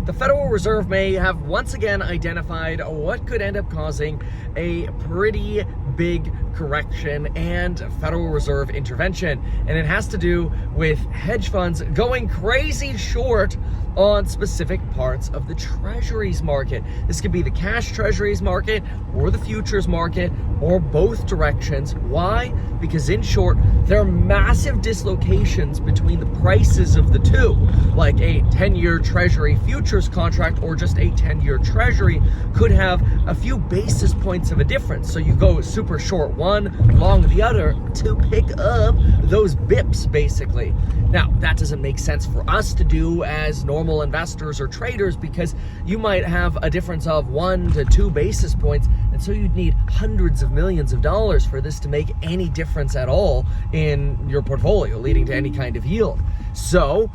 the Federal Reserve may have once again identified what could end up causing a pretty big correction and Federal Reserve intervention. And it has to do with hedge funds going crazy short on specific parts of the treasuries market. This could be the cash treasuries market or the futures market or both directions. Why? Because in short, there are massive dislocations between the prices of the two, like a 10-year treasury futures contract or just a 10-year treasury could have a few basis points of a difference. So you go super short one, long the other to pick up those bips basically. Now, that doesn't make sense for us to do as normal investors or traders because you might have a difference of 1 to 2 basis points, and so you'd need hundreds of millions of dollars for this to make any difference at all in your portfolio, leading to any kind of yield. So,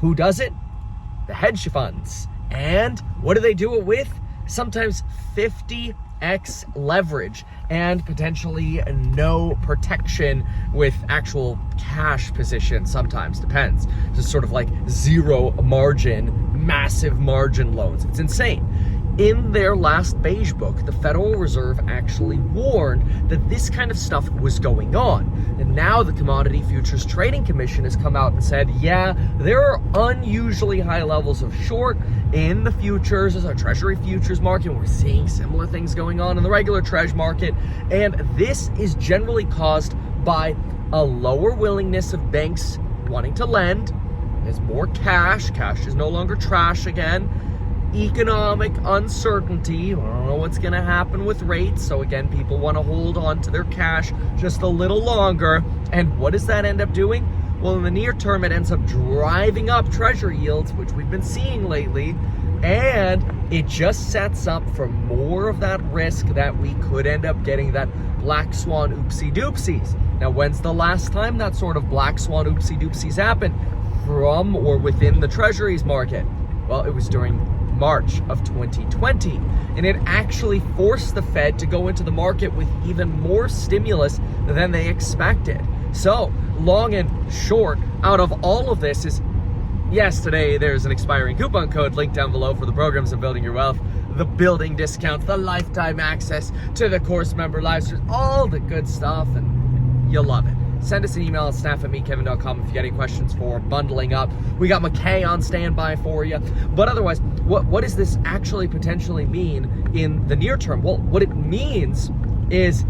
who does it? The hedge funds. And what do they do it with? Sometimes 50x leverage and potentially no protection with actual cash position. Sometimes depends. Just sort of like zero margin, massive margin loans. It's insane. In their last beige book, the Federal Reserve actually warned that this kind of stuff was going on. And now the Commodity Futures Trading Commission has come out and said, yeah, there are unusually high levels of short in the futures, as a treasury futures market. We're seeing similar things going on in the regular treasury market. And this is generally caused by a lower willingness of banks wanting to lend. There's more cash. Cash is no longer trash again. Economic uncertainty. I don't know what's going to happen with rates. So again, people want to hold on to their cash just a little longer. And what does that end up doing? Well, in the near term, it ends up driving up treasury yields, which we've been seeing lately. And it just sets up for more of that risk that we could end up getting that black swan oopsie doopsies. Now, when's the last time that sort of black swan oopsie doopsies happened from or within the treasuries market? Well, it was during March of 2020, and it actually forced the Fed to go into the market with even more stimulus than they expected. So, long and short out of all of this is, yes, today there's an expiring coupon code linked down below for the programs of Building Your Wealth, the building discounts, the lifetime access to the course member live streams, all the good stuff, and you'll love it. Send us an email at staff@meetkevin.com if you got any questions for bundling up. We got McKay on standby for you. But otherwise, what does this actually potentially mean in the near term? Well, what it means is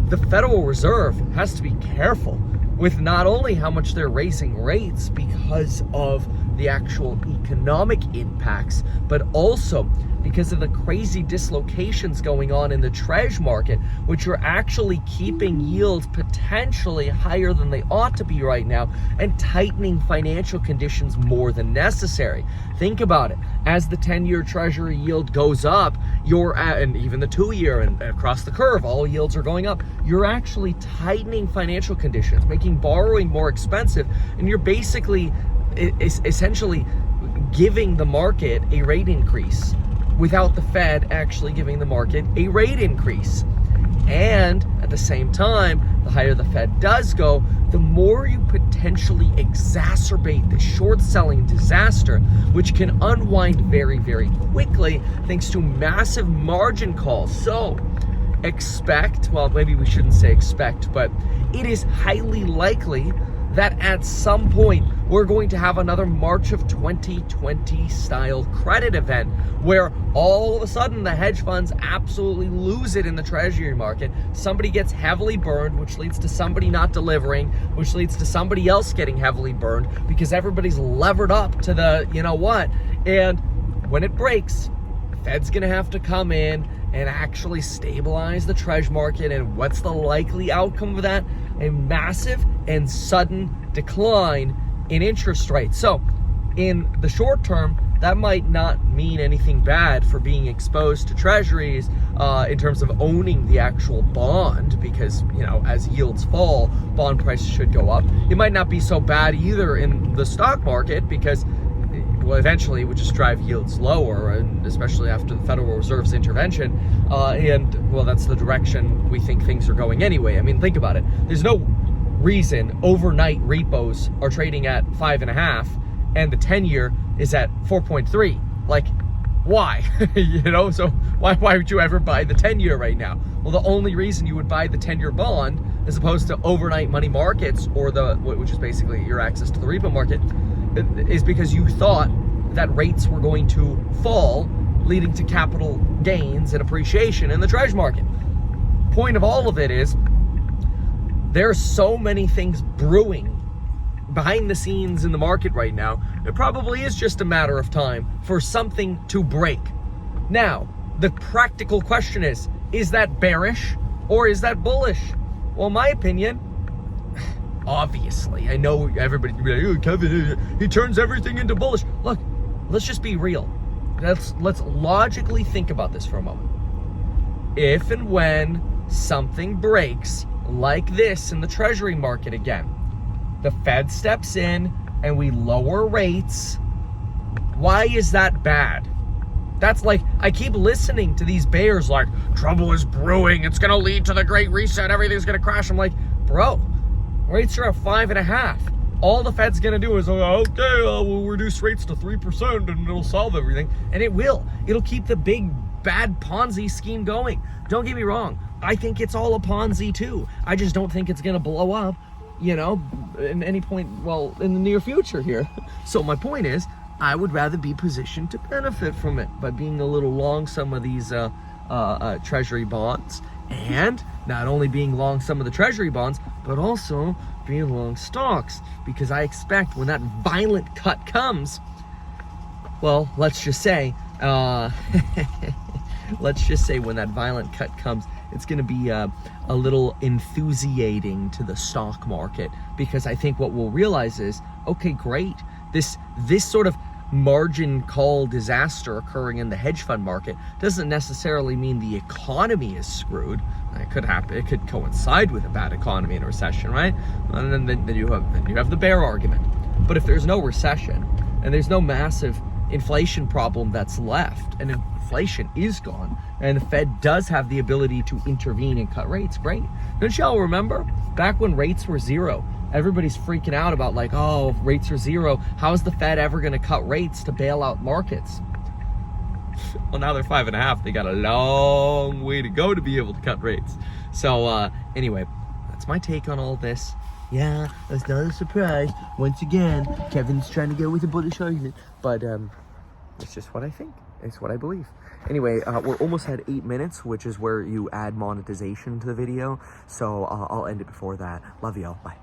the Federal Reserve has to be careful with not only how much they're raising rates because of the actual economic impacts, but also because of the crazy dislocations going on in the treasury market, which are actually keeping yields potentially higher than they ought to be right now and tightening financial conditions more than necessary. Think about it. As the 10-year treasury yield goes up, and even the 2-year and across the curve, all yields are going up. You're actually tightening financial conditions, making borrowing more expensive, and you're basically essentially giving the market a rate increase without the Fed actually giving the market a rate increase. And at the same time, the higher the Fed does go, the more you potentially exacerbate the short selling disaster, which can unwind very, very quickly thanks to massive margin calls. So expect, well, maybe we shouldn't say expect, but it is highly likely that at some point we're going to have another March of 2020 style credit event where all of a sudden the hedge funds absolutely lose it in the treasury market. Somebody gets heavily burned, which leads to somebody not delivering, which leads to somebody else getting heavily burned because everybody's levered up to the you know what. And when it breaks, the Fed's gonna have to come in and actually stabilize the treasury market. And what's the likely outcome of that? A massive and sudden decline in interest rates. So in the short term, that might not mean anything bad for being exposed to treasuries in terms of owning the actual bond, because, you know, as yields fall, bond prices should go up. It might not be so bad either in the stock market because, well, eventually it would just drive yields lower, and especially after the Federal Reserve's intervention. And, well, that's the direction we think things are going anyway. I mean, think about it. There's no reason overnight repos are trading at 5.5 and the 10-year is at 4.3. Like, why? You know, so why would you ever buy the 10-year right now? Well, the only reason you would buy the 10-year bond as opposed to overnight money markets, or which is basically your access to the repo market, is because you thought that rates were going to fall, leading to capital gains and appreciation in the treasury market. Point of all of it is there are so many things brewing behind the scenes in the market right now. It probably is just a matter of time for something to break. Now, the practical question is that bearish or is that bullish? Well, in my opinion, obviously, I know everybody can be like, oh, Kevin, he turns everything into bullish. Look, let's just be real. Let's logically think about this for a moment. If and when something breaks like this in the treasury market again, the Fed steps in and we lower rates, why is that bad? That's like, I keep listening to these bears like, trouble is brewing, it's gonna lead to the Great Reset, everything's gonna crash. I'm like, bro, rates are at 5.5. All the Fed's gonna do is, okay, we'll reduce rates to 3% and it'll solve everything. And it will. It'll keep the big bad Ponzi scheme going. Don't get me wrong, I think it's all a Ponzi too. I just don't think it's gonna blow up, you know, in any point, well, in the near future here. So my point is, I would rather be positioned to benefit from it by being a little long some of these treasury bonds, and not only being long some of the treasury bonds, but also being long stocks, because I expect when that violent cut comes, well, let's just say when that violent cut comes, it's going to be a little enthusiating to the stock market, because I think what we'll realize is, okay, great, this sort of margin call disaster occurring in the hedge fund market doesn't necessarily mean the economy is screwed. It could happen. It could coincide with a bad economy and a recession, right? And then you have the bear argument. But if there's no recession and there's no massive inflation problem that's left, and inflation is gone, and the Fed does have the ability to intervene and cut rates, great. Don't y'all remember back when rates were zero? Everybody's freaking out about like, oh, if rates are zero, how is the Fed ever going to cut rates to bail out markets? Well, now they're 5.5. They got a long way to go to be able to cut rates. So anyway, that's my take on all this. Yeah, that's not a surprise. Once again, Kevin's trying to go with a bullish argument, but it's just what I think. It's what I believe. Anyway, we're almost at 8 minutes, which is where you add monetization to the video. So I'll end it before that. Love y'all. Bye.